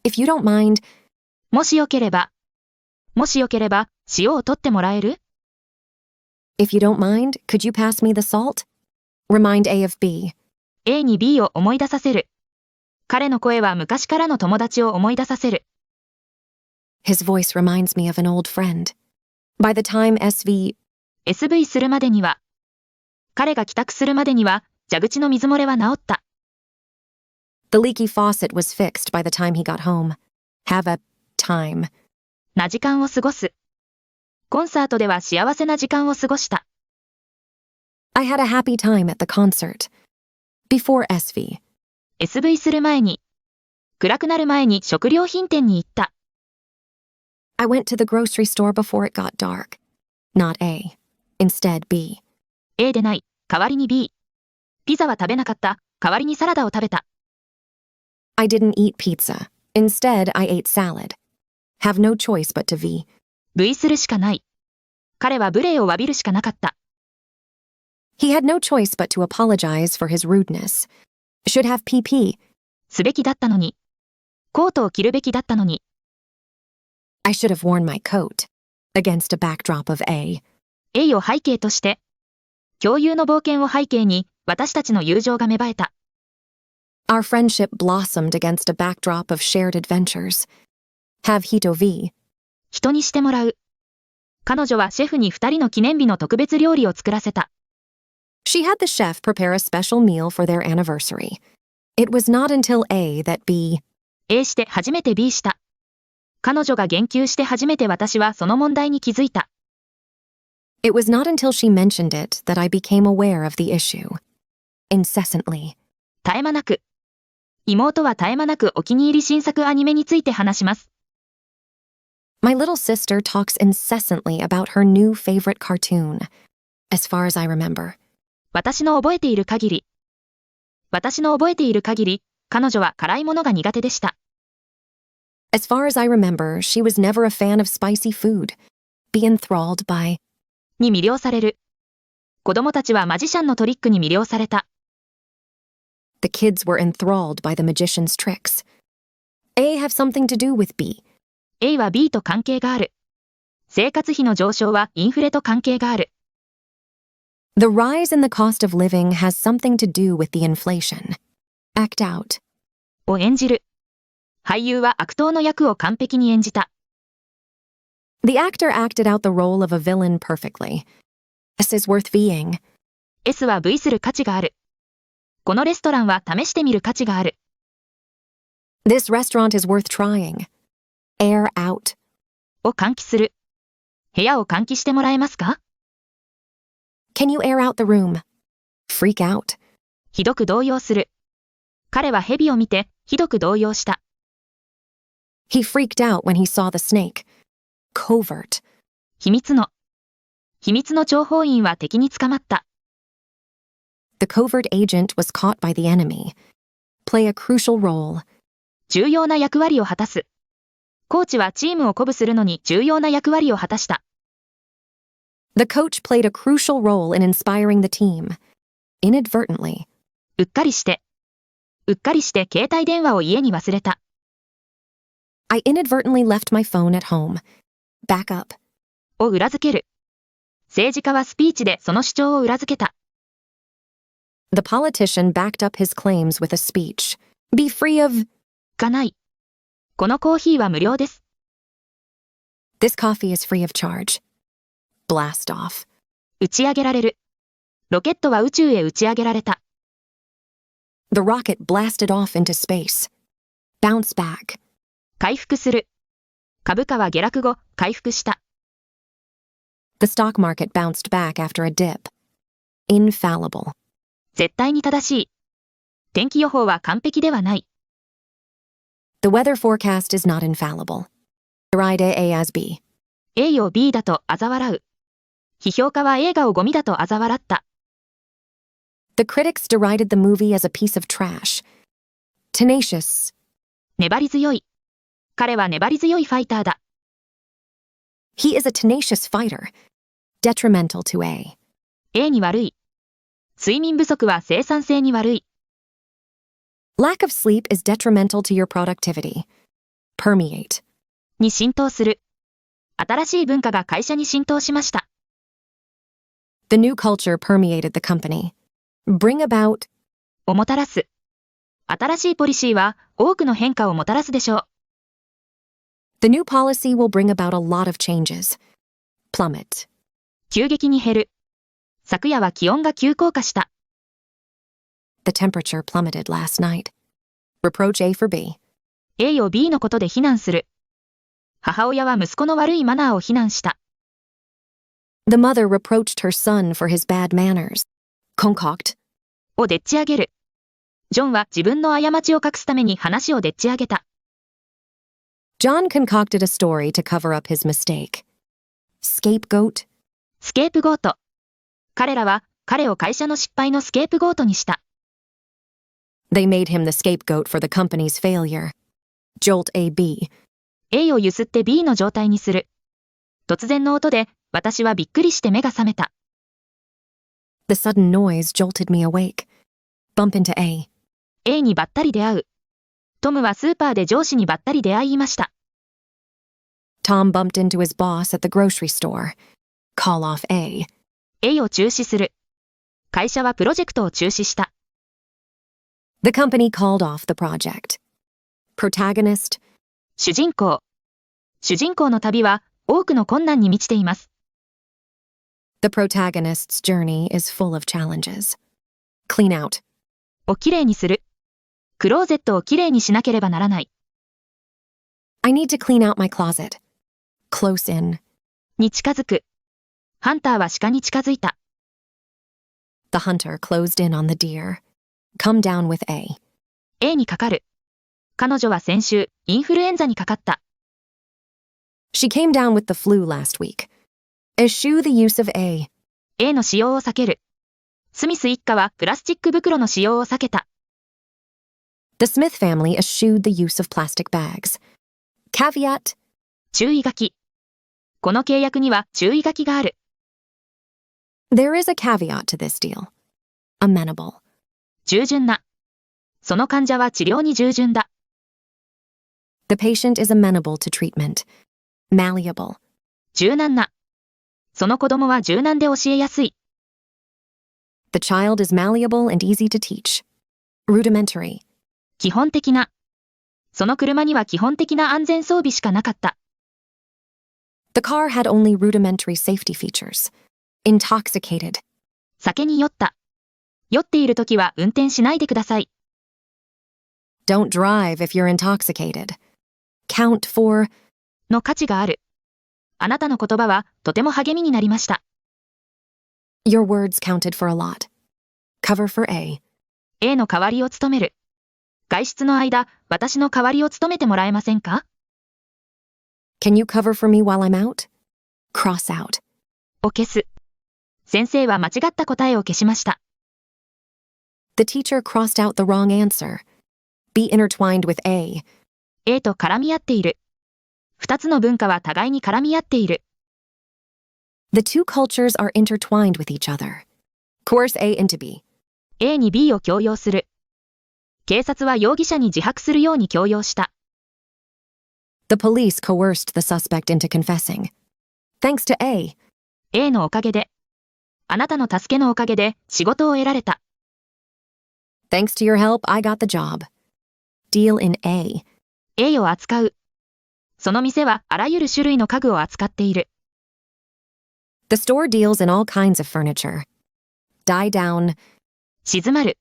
If you don't mind, もしよければ、塩を取ってもらえる？ if you don't mind, could you pass me the salt? Remind A of B. A に B を思い出させる。彼の声は昔からの友達を思い出させる。His voice reminds me of an old friend. By the time SV するまでには、彼が帰宅するまでには、蛇口の水漏れは治った。the leaky faucet was fixed by the time he got home. Have a time. な時間を過ごす。コンサートでは幸せな時間を過ごした。I had a happy time at the concert. Before SV する前に、暗くなる前に食料品店に行った。I went to the grocery store before it got dark. Not A. Instead B. A でない、代わりに B。ピザは食べなかった、代わりにサラダを食べた。I didn't eat pizza. Instead, I ate salad. Have no choice but to V するしかない。彼は無礼を詫びるしかなかった。He had no choice but to apologize for his rudeness. Should have PP. すべきだったのに。コートを着るべきだったのに。I should have worn my coat. Against a backdrop of A. A を背景として。共有の冒険を背景に、私たちの友情が芽生えた。Our friendship blossomed against a backdrop of shared adventures. Have hito V. 人にしてもらう。彼女はシェフに2人の記念日の特別料理を作らせた。She had the chef prepare a special meal for their anniversary. It was not until A that A して初めて B した。彼女が言及して初めて私はその問題に気づいた。It was not until she mentioned it that I became aware of the issue. Incessantly. 絶え間なく。妹は絶え間なくお気に入り新作アニメについて話します。My little sister talks incessantly about her new favorite cartoon. As far as I remember. 私の覚えている限り、彼女は辛いものが苦手でした。As far as I remember, she was never a fan of spicy food. Be enthralled by に魅了される。子供たちはマジシャンのトリックに魅了された。The kids were enthralled by the magician's tricks. A have something to do with B. A は B と関係がある。生活費の上昇はインフレと関係がある。The rise in the cost of living has something to do with the inflation. Act out. を演じる。俳優は悪党の役を完璧に演じた。The actor acted out the role of a villain perfectly. S is worth Ving. S は V する価値がある。このレストランは試してみる価値がある。This restaurant is worth trying. Air out. を換気する。部屋を換気してもらえますか？ Can you air out the room? Freak out. ひどく動揺する。彼は蛇を見て、ひどく動揺した。He freaked out when he saw the snake. Covert. 秘密の諜報員は敵に捕まった。The covert agent was caught by the enemy. Play a crucial role. 重要な役割を果たす。コーチはチームを鼓舞するのに重要な役割を果たした。The coach played a crucial role in inspiring the team. Inadvertently. うっかりして携帯電話を家に忘れた。I inadvertently left my phone at home. Back up. を裏付ける。政治家はスピーチでその主張を裏付けた。The politician backed up his claims with a speech. Be free of がない。このコーヒーは無料です。This coffee is free of charge. Blast off. 打ち上げられる。ロケットは宇宙へ打ち上げられた。The rocket blasted off into space. Bounce back. 回復する。株価は下落後、回復した。The stock market bounced back after a dip. Infallible. 絶対に正しい。天気予報は完璧ではない。The weather forecast is not infallible. Deride A as B. A を B だと嘲笑う。批評家は映画をゴミだと嘲笑った。The critics derided the movie as a piece of trash. Tenacious. 粘り強い。彼は粘り強いファイターだ。He is a tenacious fighter. Detrimental to A. A に悪い。睡眠不足は生産性に悪い。Lack of sleep is detrimental to your productivity. permeate, に浸透する。新しい文化が会社に浸透しました。the new culture permeated the company, bring about, をもたらす。新しいポリシーは多くの変化をもたらすでしょう。the new policy will bring about a lot of changes, plummet, 急激に減る。昨夜は気温が急降下した。the temperature plummeted last night, reproach A for B, A を B のことで非難する。母親は息子の悪いマナーを非難した。the mother reproached her son for his bad manners, concoct, をでっち上げる。ジョンは自分の過ちを隠すために話をでっち上げた。John concocted a story to cover up his mistake, scapegoat, スケープゴート。彼らは彼を会社の失敗のスケープゴートにした。they made him the scapegoat for the company's failure, jolt AB, A をゆすって B の状態にする。突然の音で私はびっくりして目が覚めた。the sudden noise jolted me awake, bump into A, A にばったり出会う。トムはスーパーで上司にばったり出会いました。Tom bumped into his boss at the grocery store, call off A, A を中止する。会社はプロジェクトを中止した。the company called off the project, protagonist, 主人公。主人公の旅は多くの困難に満ちています。the protagonist's journey is full of challenges, clean out, をきれいにする。クローゼットをきれいにしなければならない。I need to clean out my closet, close in, に近づく。ハンターは鹿に近づいた。the hunter closed in on the deer, come down with A, A にかかる。彼女は先週、インフルエンザにかかった。she came down with the flu last week, eschew the use of A, A の使用を避ける。スミス一家はプラスチック袋の使用を避けた。the Smith family eschewed the use of plastic bags, caveat, 注意書き。この契約には注意書きがある。there is a caveat to this deal, amenable, 従順な。その患者は治療に従順だ。the patient is amenable to treatment, malleable, 柔軟な。その子供は柔軟で教えやすい。the child is malleable and easy to teach, rudimentary, 基本的な。その車には基本的な安全装備しかなかった。the car had only rudimentary safety features, intoxicated, 酒に酔った。酔っているときは運転しないでください。don't drive if you're intoxicated, count for, の価値がある。あなたの言葉はとても励みになりました。your words counted for a lot, cover for A, A の代わりを務める。外出の間、私の代わりを務めてもらえませんか？ can you cover for me while I'm out, cross out, を消す。先生は間違った答えを消しました。the teacher crossed out the wrong answer, be intertwined with A, A と絡み合っている。二つの文化は互いに絡み合っている。the two cultures are intertwined with each other, coerce A into B, A に B を強要する。警察は容疑者に自白するように強要した。the police coerced the suspect into confessing, thanks to A, A のおかげで。あなたの助けのおかげで仕事を得られた。thanks to your help I got the job, deal in A, A を扱う。その店はあらゆる種類の家具を扱っている。the store deals in all kinds of furniture, die down, 静まる。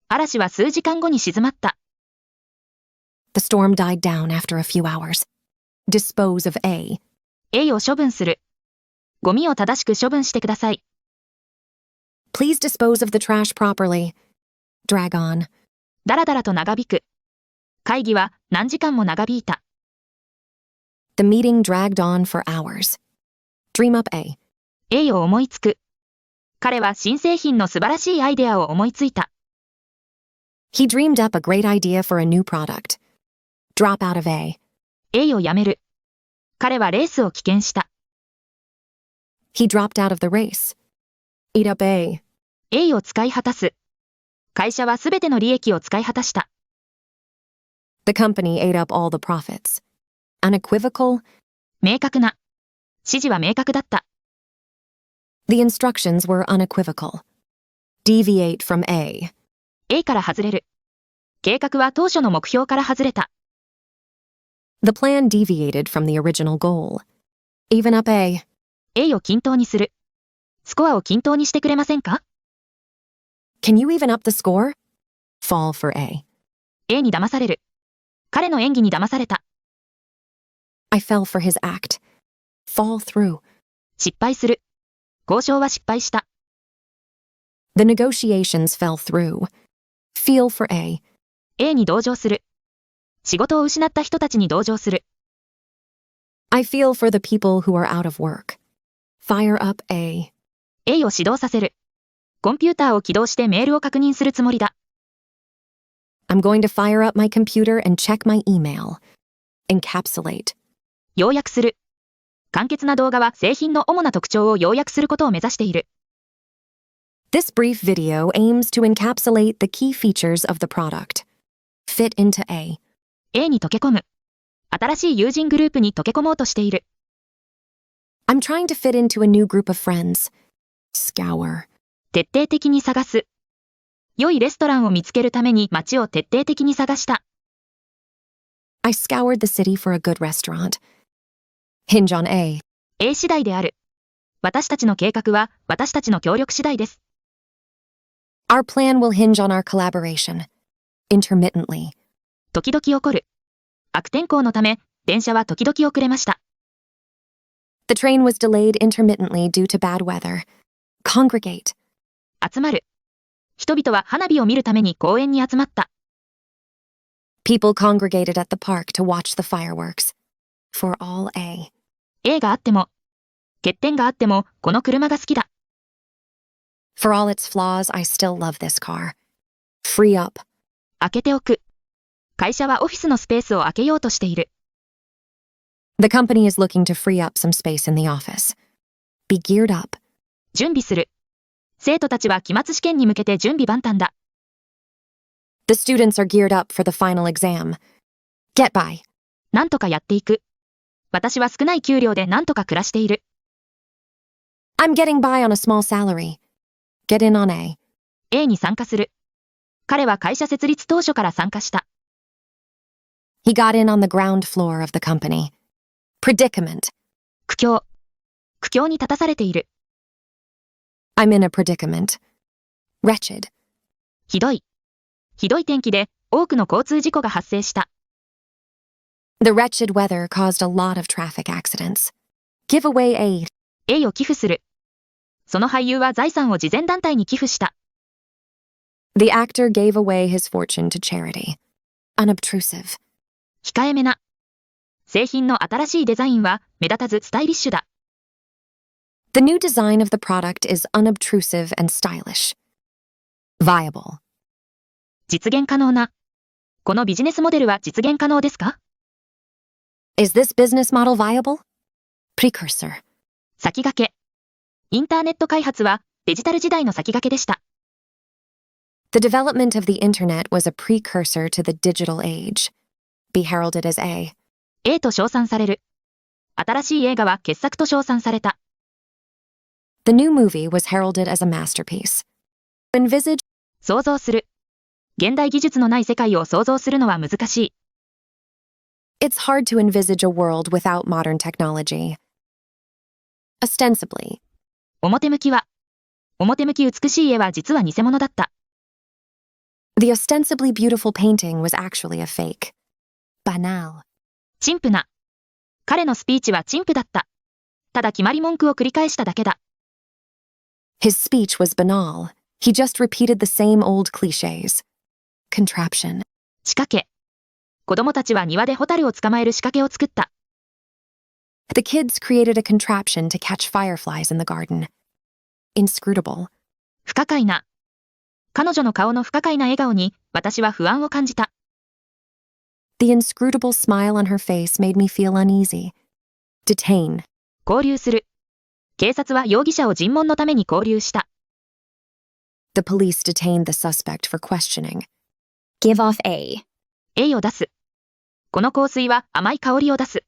嵐は数時間後に静まった。the storm died down after a few hours, dispose of A, A を処分する。ゴミを正しく処分してください。please dispose of the trash properly, drag on, だらだらと長引く。会議は何時間も長引いた。the meeting dragged on for hours, dream up A, A を思いつく。彼は新製品の素晴らしいアイデアを思いついた。he dreamed up a great idea for a new product, drop out of A, A をやめる。彼はレースを棄権した。he dropped out of the race, eat up A, A を使い果たす。会社はすべての利益を使い果たした。The company ate up all the profits. Unequivocal. 明確な。指示は明確だった。The instructions were unequivocal. Deviate from A. A から外れる。計画は当初の目標から外れた。The plan deviated from the original goal. Even up A. A を均等にする。スコアを均等にしてくれませんか？ Can you even up the score? Fall for A. A に騙される。彼の演技に騙された。I fell for his act. Fall through. 失敗する。交渉は失敗した。The negotiations fell through. Feel for A. A に同情する。仕事を失った人たちに同情する。I feel for the people who are out of work. Fire up A. A を始動させる。コンピューターを起動してメールを確認するつもりだ。I'm going to fire up my computer and check my email. Encapsulate. 要約する。簡潔な動画は製品の主な特徴を要約することを目指している。This brief video aims to encapsulate the key features of the product. Fit into A. A に溶け込む。新しい友人グループに溶け込もうとしている。I'm trying to fit into a new group of friends. Scour. 徹底的に探す。良いレストランを見つけるために街を徹底的に探した。I scoured the city for a good restaurant. Hinge on A. A 次第である。私たちの計画は私たちの協力次第です。Our plan will hinge on our collaboration. Intermittently. 時々起こる。悪天候のため、電車は時々遅れました。The train was delayed intermittently due to bad weather. Congregate. 集まる。人々は花火を見るために公園に集まった。People congregated at the park to watch the fireworks. For all A. A があっても、欠点があっても、この車が好きだ。For all its flaws, I still love this car. Free up. 開けておく。会社はオフィスのスペースを空けようとしている。The company is looking to free up some space in the office. Be geared up. 準備する。生徒たちは期末試験に向けて準備万端だ。The students are geared up for the final exam. Get by. なんとかやっていく。私は少ない給料でなんとか暮らしている。I'm getting by on a small salary. Get in on A. A に参加する。彼は会社設立当初から参加した。He got in on the ground floor of the company. Predicament. 苦境。苦境に立たされている。I'm in a predicament. Wretched. ひどい。ひどい天気で多くの交通事故が発生した。The wretched weather caused a lot of traffic accidents. Give away aid. A を寄付する。その俳優は財産を慈善団体に寄付した。The actor gave away his fortune to charity. Unobtrusive. 控えめな。製品の新しいデザインは目立たずスタイリッシュだ。The new design of the product is unobtrusive and stylish. Viable. 実現可能な。このビジネスモデルは実現可能ですか？ Is this business model viable? Precursor. 先駆け。インターネット開発はデジタル時代の先駆けでした。The development of the internet was a precursor to the digital age. Be heralded as A. A と称賛される。新しい映画は傑作と称賛された。The new movie was heralded as a masterpiece. Envisage. 想像する。現代技術のない世界を想像するのは難しい。It's hard to envisage a world without modern technology. Ostensibly. 表向きは。表向き美しい絵は実は偽物だった。The ostensibly beautiful painting was actually a fake. Banal. 陳腐な。彼のスピーチは陳腐だった。ただ決まり文句を繰り返しただけだ。His speech was banal. He just repeated the same old cliches. Contraption. 仕掛け。子供たちは庭でホタルを捕まえる仕掛けを作った。The kids created a contraption to catch fireflies in the garden. Inscrutable. 不可解な。彼女の顔の不可解な笑顔に私は不安を感じた。The inscrutable smile on her face made me feel uneasy. Detain. 拘留する。警察は容疑者を尋問のために拘留した。The police detained the suspect for questioning. Give off A. A を出す。この香水は甘い香りを出す。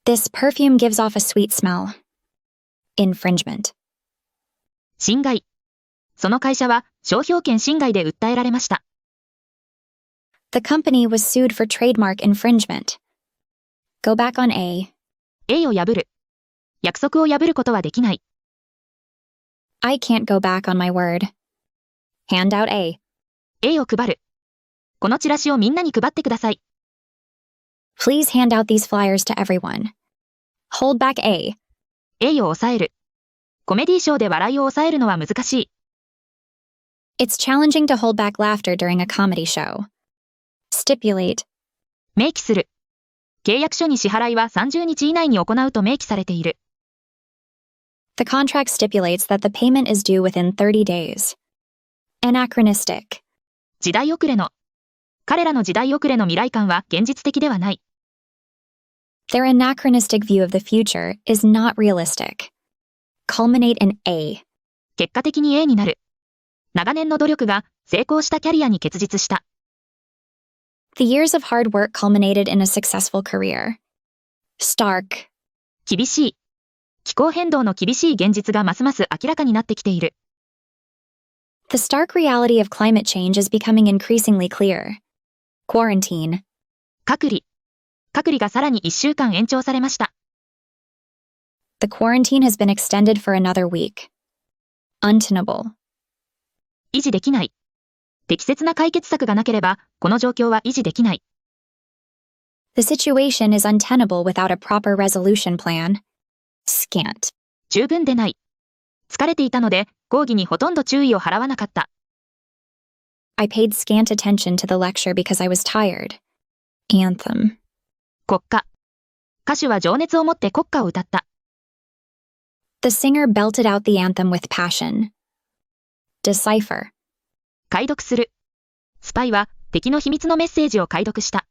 This perfume gives off a sweet smell. Infringement. 侵害。その会社は商標権侵害で訴えられました。The company was sued for trademark infringement. Go back on A. A を破る。約束を破ることはできない。I can't go back on my word. Hand out A. A を配る。このチラシをみんなに配ってください。Please hand out these flyers to everyone. Hold back A. A を抑える。コメディショーで笑いを抑えるのは難しい。It's challenging to hold back laughter during a comedy show. Stipulate. 明記する。契約書に支払いは30日以内に行うと明記されている。The contract stipulates that the payment is due within 30 days. Anachronistic. 時代遅れの。彼らの時代遅れの未来感は現実的ではない。Their anachronistic view of the future is not realistic. Culminate in A. 結果的に A になる。長年の努力が成功したキャリアに結実した。The years of hard work culminated in a successful career. Stark. 厳しい。気候変動の厳しい現実がますます明らかになってきている。The stark reality of climate change is becoming increasingly clear. Quarantine. 隔離。隔離がさらに1週間延長されました。The quarantine has been extended for another week. Untenable. 維持できない。適切な解決策がなければ、この状況は維持できない。The situation is untenable without a proper resolution plan. Scant. 十分でない。疲れていたので、講義にほとんど注意を払わなかった。I paid scant attention to the lecture because I was tired. Anthem. 国歌。歌手は情熱を持って国歌を歌った。The singer belted out the anthem with passion. Decipher. 解読する。スパイは敵の秘密のメッセージを解読した。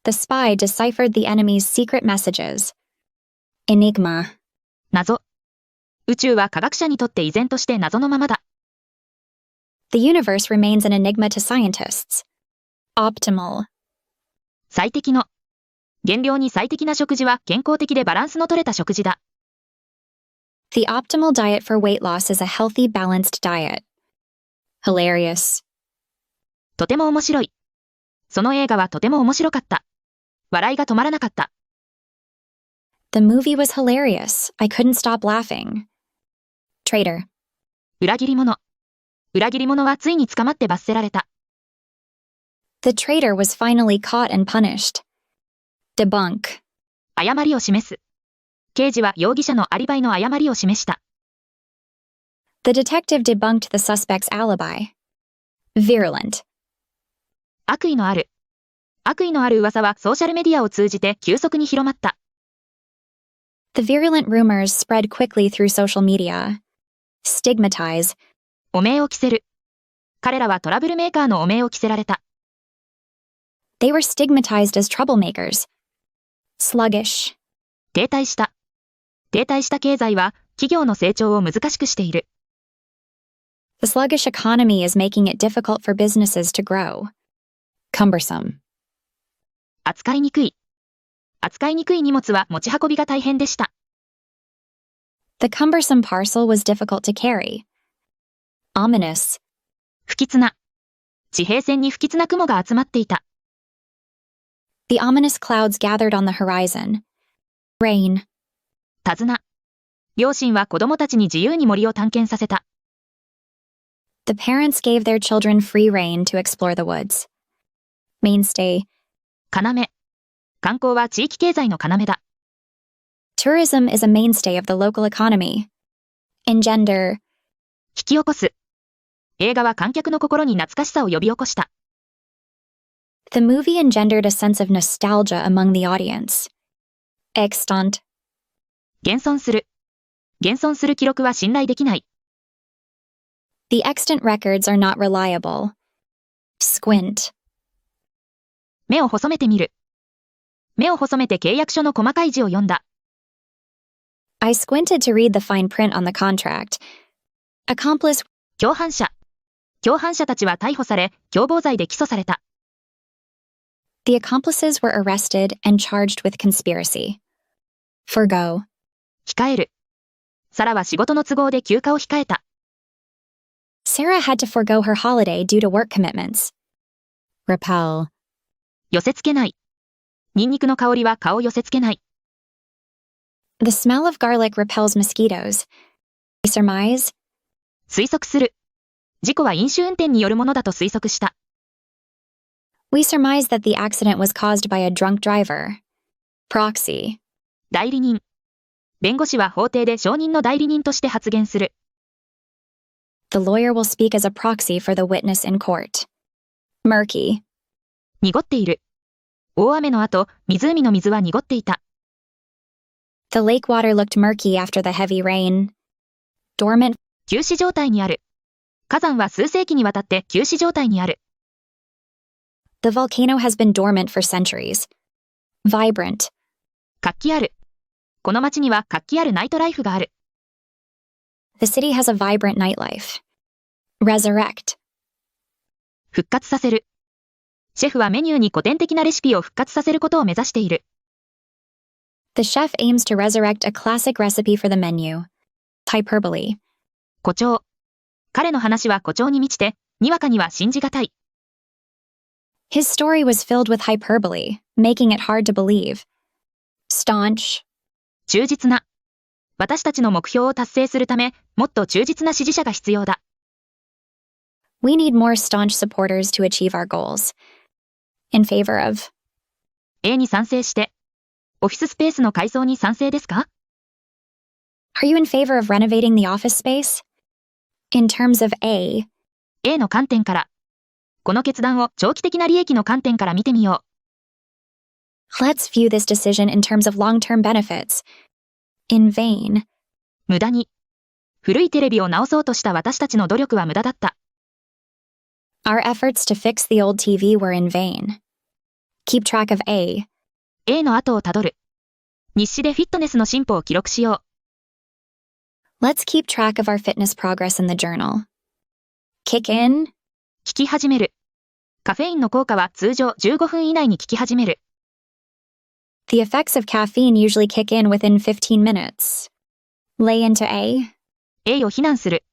The spy deciphered the enemy's secret messages. Enigma. 謎。宇宙は科学者にとって依然として謎のままだ。The universe remains an enigma to scientists. Optimal. 最適の。減量に最適な食事は健康的でバランスの取れた食事だ。The optimal diet for weight loss is a healthy, balanced diet. Hilarious. とても面白い。その映画はとても面白かった。笑いが止まらなかった。The movie was hilarious. I couldn't stop laughing. Traitor. 裏切り者。裏切り者はついに捕まって罰せられた。The traitor was finally caught and punished. Debunk. 誤りを示す。刑事は容疑者のアリバイの誤りを示した。The detective debunked the suspect's alibi. Virulent. 悪意のある。悪意のある噂はソーシャルメディアを通じて急速に広まった。The virulent rumors spread quickly through social media. Stigmatize. 汚名を着せる。彼らはトラブルメーカーの汚名を着せられた。They were stigmatized as troublemakers. Sluggish. 停滞した。停滞した経済は企業の成長を難しくしている。The sluggish economy is making it difficult for businesses to grow. Cumbersome. 扱いにくい。扱いにくい荷物は持ち運びが大変でした。The cumbersome parcel was difficult to carry. Ominous. 不吉な。地平線に不吉な雲が集まっていた。The ominous clouds gathered on the horizon. Rain. 手綱。両親は子供たちに自由に森を探検させた。The parents gave their children free rein to explore the woods. Mainstay. 要。観光は地域経済の要だ。Tourism is a mainstay of the local economy. Engender. 引き起こす。映画は観客の心に懐かしさを呼び起こした。The movie engendered a sense of nostalgia among the audience. Extant. 現存する。現存する記録は信頼できない。The extant records are not reliable. Squint. 目を細めてみる。目を細めて契約書の細かい字を読んだ。I squinted to read the fine print on the contract. Accomplice. 共犯者。共犯者たちは逮捕され、共謀罪で起訴された。The accomplices were arrested and charged with conspiracy. Forgo. 控える。サラは仕事の都合で休暇を控えた。Sarah had to forgo her holiday due to work commitments. Repel. 寄せ付けない。ニンニクの香りは蚊を寄せ付けない。The smell of garlic repels mosquitoes. We surmise. 推測する。事故は飲酒運転によるものだと推測した。We surmise that the accident was caused by a drunk driver. Proxy. 代理人。弁護士は法廷で証人の代理人として発言する。The lawyer will speak as a proxy for the witness in court. Murky. 濁っている。大雨の後、湖の水は濁っていた。The lake water looked murky after the heavy rain. Dormant. 休止状態にある。火山は数世紀にわたって休止状態にある。The volcano has been dormant for centuries. Vibrant. 活気ある。この街には活気あるナイトライフがある。The city has a vibrant nightlife. Resurrect. 復活させる。シェフはメニューに古典的なレシピを復活させることを目指している。The chef aims to resurrect a classic recipe for the menu. Hyperbole. 誇張。彼の話は誇張に満ちて、にわかには信じがたい。His story was filled with hyperbole, making it hard to believe. Staunch. 忠実な。私たちの目標を達成するため、もっと忠実な支持者が必要だ。We need more staunch supporters to achieve our goals. In favor of. A に賛成して。オフィススペースの改装に賛成ですか？ Are you in favor of renovating the office space? In terms of A. A の観点から。この決断を長期的な利益の観点から見てみよう。Let's view this decision in terms of long-term benefits. In vain. 無駄に。古いテレビを直そうとした私たちの努力は無駄だった。Our efforts to fix the old TV were in vain. Keep track of A. A の後をたどる。日誌でフィットネスの進歩を記録しよう。Let's keep track of our fitness progress in the journal. Kick in. 聞き始める。カフェインの効果は通常15分以内に聞き始める。The effects of caffeine usually kick in within 15 minutes. Lay into A. A を非難する。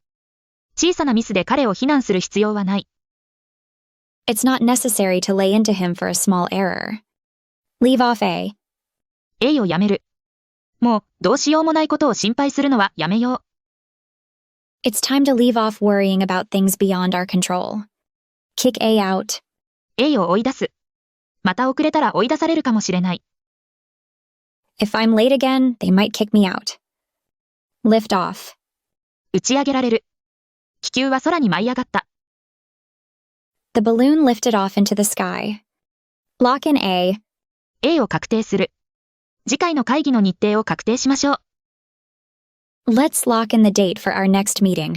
小さなミスで彼を非難する必要はない。It's not necessary to lay into him for a small error. Leave off A. A をやめる。もう、どうしようもないことを心配するのはやめよう。It's time to leave off worrying about things beyond our control. Kick A out. A を追い出す。また遅れたら追い出されるかもしれない。If I'm late again, they might kick me out. Lift off. 打ち上げられる。気球は空に舞い上がった。The balloon lifted off into the sky. Lock in A. A を確定する。次回の会議の日程を確定しましょう。Let's lock in the date for our next meeting.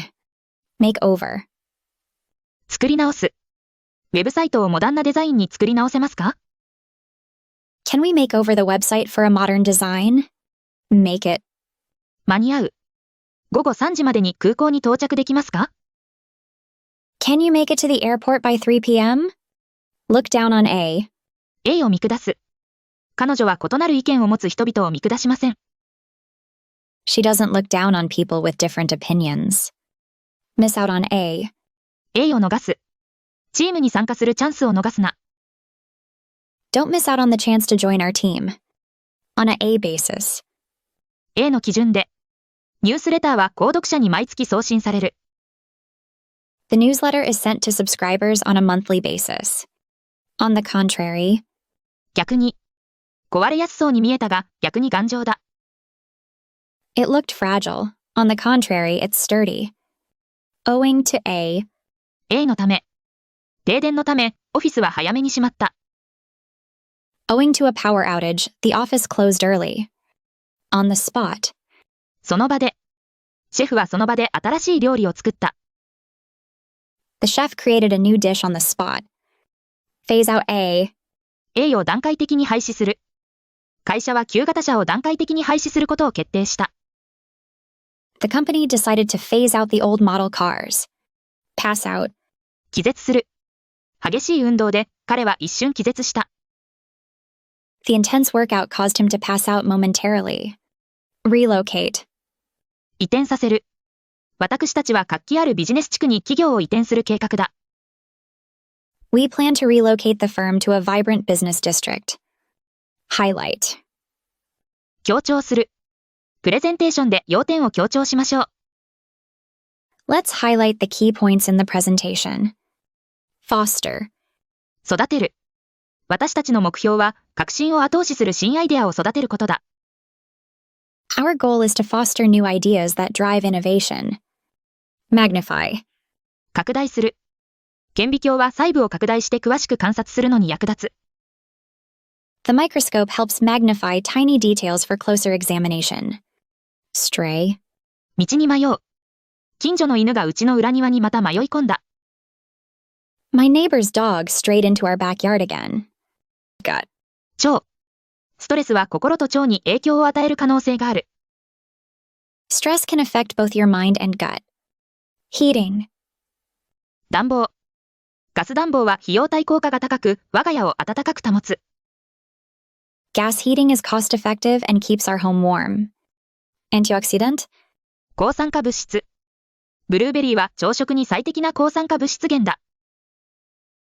Make over. 作り直す。ウェブサイトをモダンなデザインに作り直せますか？ Can we make over the website for a modern design? Make it. 間に合う。午後3時までに空港に到着できますか？ Can you make it to the airport by 3 p.m.? Look down on A. A を見下す。彼女は異なる意見を持つ人々を見下しません。She doesn't look down on people with different opinions. Miss out on A. A を逃す。チームに参加するチャンスを逃すな。Don't miss out on the chance to join our team. On a A basis. A の基準で。ニュースレターは購読者に毎月送信される。The newsletter is sent to subscribers on a monthly basis. On the contrary. 逆に。壊れやすそうに見えたが、逆に頑丈だ。It looked fragile. On the contrary, it's sturdy. Owing to A. A のため。停電のため、オフィスは早めに閉まった。Owing to a power outage, the office closed early. On the spot. その場で。シェフはその場で新しい料理を作った。The chef created a new dish on the spot. Phase out A. A を段階的に廃止する。会社は旧型車を段階的に廃止することを決定した。The company decided to phase out the old model cars. Pass out. 気絶する。激しい運動で彼は一瞬気絶した。The intense workout caused him to pass out momentarily. Relocate. 移転させる。私たちは活気あるビジネス地区に企業を移転する計画だ。We plan to relocate the firm to a vibrant business district. Highlight. 強調する。プレゼンテーションで要点を強調しましょう。Let's highlight the key points in the presentation. Foster. 育てる。私たちの目標は、革新を後押しする新アイデアを育てることだ。Our goal is to foster new ideas that drive innovation. Magnify. 拡大する。顕微鏡は細部を拡大して詳しく観察するのに役立つ。The microscope helps magnify tiny details for closer examination. Stray. 道に迷う。近所の犬がうちの裏庭にまた迷い込んだ。My neighbor's dog strayed into our backyard again. Gut. 腸。ストレスは心と腸に影響を与える可能性がある。Stress can affect both your mind and gut. Heating. 暖房。ガス暖房は費用対効果が高く、我が家を暖かく保つ。Gas heating is cost effective and keeps our home warm. Antioxidant. 抗酸化物質。ブルーベリーは朝食に最適な抗酸化物質源だ。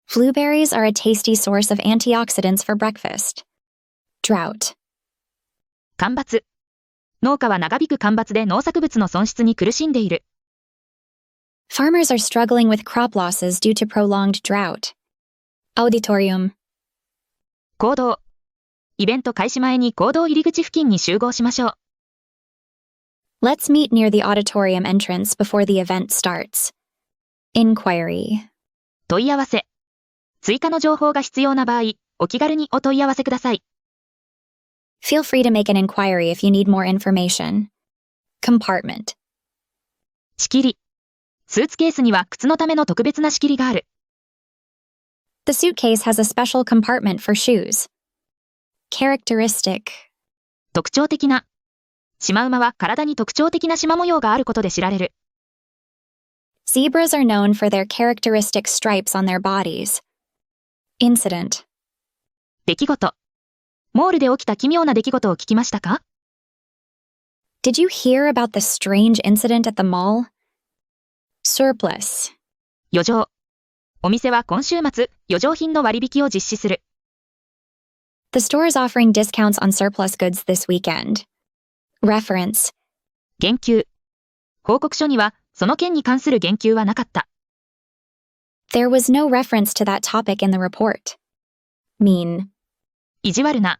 Blueberries are a tasty source of antioxidants for breakfast. Drought. 干ばつ。農家は長引く干ばつで農作物の損失に苦しんでいる。Farmers are struggling with crop losses due to prolonged drought. Auditorium. 行動。イベント開始前に行動入り口付近に集合しましょう。Let's meet near the auditorium entrance before the event starts. Inquiry. 問い合わせ。追加の情報が必要な場合、お気軽にお問い合わせください。Feel free to make an inquiry if you need more information. Compartment. 仕切り。スーツケースには靴のための特別な仕切りがある。The suitcase has a special compartment for shoes. Characteristic. 特徴的な。シマウマは体に特徴的な縞模様があることで知られる。Zebras are known for their characteristic stripes on their bodies. Incident. 出来事。モールで起きた奇妙な出来事を聞きましたか？ Did you hear about the strange incident at the mall? Surplus. 余剰。お店は今週末、余剰品の割引を実施する。The store is offering discounts on surplus goods this weekend. Reference. 言及。報告書には、その件に関する言及はなかった。There was no reference to that topic in the report. Mean. 意地悪な。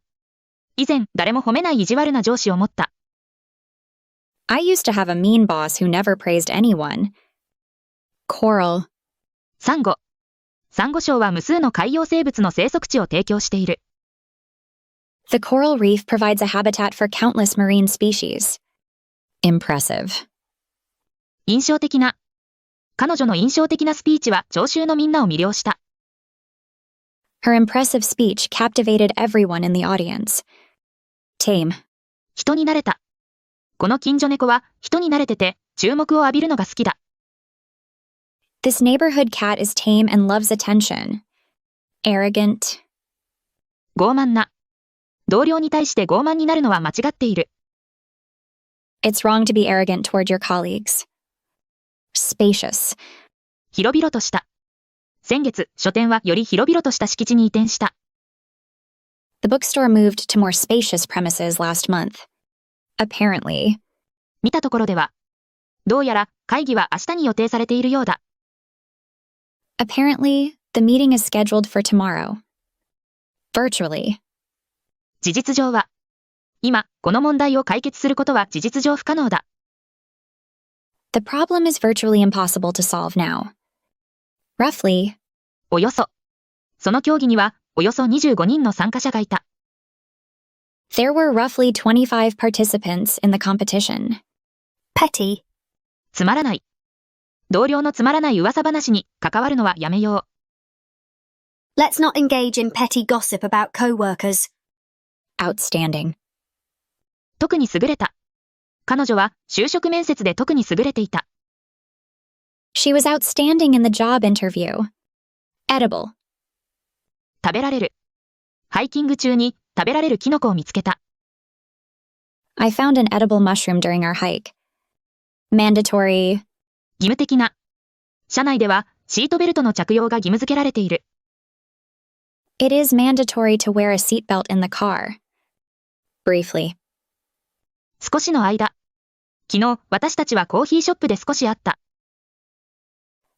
以前、誰も褒めない意地悪な上司を持った。I used to have a mean boss who never praised anyone. Coral. サンゴ。サンゴ礁は無数の海洋生物の生息地を提供している。The coral reef provides a habitat for countless marine species. Impressive. 印象的な。彼女の印象的なスピーチは聴衆のみんなを魅了した。Her impressive speech captivated everyone in the audience. Tame. 人に慣れた。この近所猫は人に慣れてて注目を浴びるのが好きだ。This neighborhood cat is tame and loves attention. Arrogant. 傲慢な。同僚に対して傲慢になるのは間違っている。It's wrong to be arrogant toward your colleagues. Spacious. 広々とした。先月、書店はより広々とした敷地に移転した。The bookstore moved to more spacious premises last month. Apparently. 見たところでは。どうやら会議は明日に予定されているようだ。Apparently, the meeting is scheduled for tomorrow. Virtually. 事実上は。今、この問題を解決することは事実上不可能だ。The problem is virtually impossible to solve now. Roughly. およそ。その協議には、およそ25人の参加者がいた。There were roughly 25 participants in the competition. Petty. つまらない。同僚のつまらない噂話に関わるのはやめよう。Let's not engage in petty gossip about co-workers. Outstanding. 特に優れた。彼女は就職面接で特に優れていた。She was outstanding in the job interview. Edible. 食べられる。ハイキング中に食べられるキノコを見つけた。I found an edible mushroom during our hike. Mandatory. 義務的な。車内ではシートベルトの着用が義務付けられている。It is mandatory to wear a seatbelt in the car. Briefly. 少しの間。昨日、私たちはコーヒーショップで少し会った。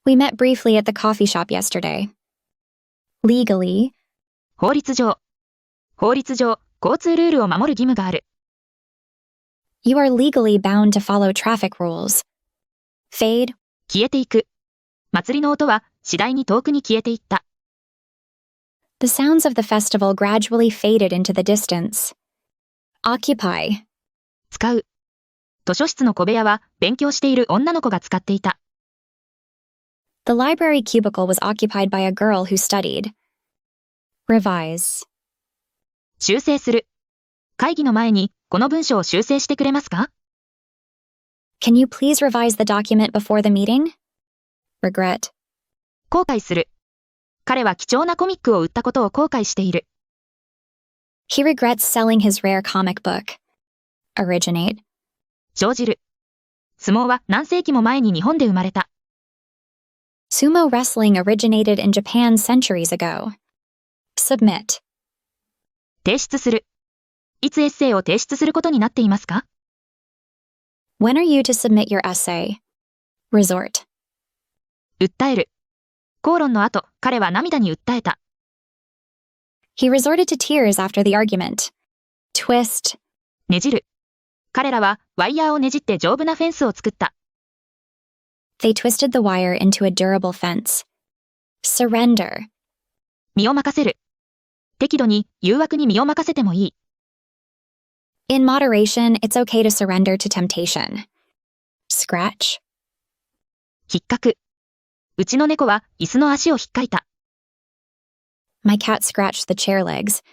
We met briefly at the coffee shop yesterday. Legally. 法律上。法律上、交通ルールを守る義務がある。You are legally bound to follow traffic rules. Fade. 消えていく。祭りの音は次第に遠くに消えていった。The sounds of the festival gradually faded into the distance. Occupy. 使う。図書室の小部屋は勉強している女の子が使っていた。The library cubicle was occupied by a girl who studied. Revise. 修正する。会議の前にこの文章を修正してくれますか？ Can you please revise the document before the meeting? Regret. 後悔する。彼は貴重なコミックを売ったことを後悔している。He regrets selling his rare comic book. Originate. 生じる。相撲は何世紀も前に日本で生まれた。Sumo wrestling originated in Japan centuries ago. Submit. 提出する。いつエッセイを提出することになっていますか？ When are you to submit your essay? Resort. 訴える。口論の後、彼は涙に訴えた。He resorted to tears after the argument. Twist. ねじる。彼らはワイヤーをねじって丈夫なフェンスを作った。They twisted the wire into a durable fence. Surrender. 身を任せる。適度に誘惑に身を任せてもいい。In moderation, it's okay to surrender to temptation. Scratch. 引っかく。うちの猫は椅子の足を引っかいた。My cat scratched the chair legs.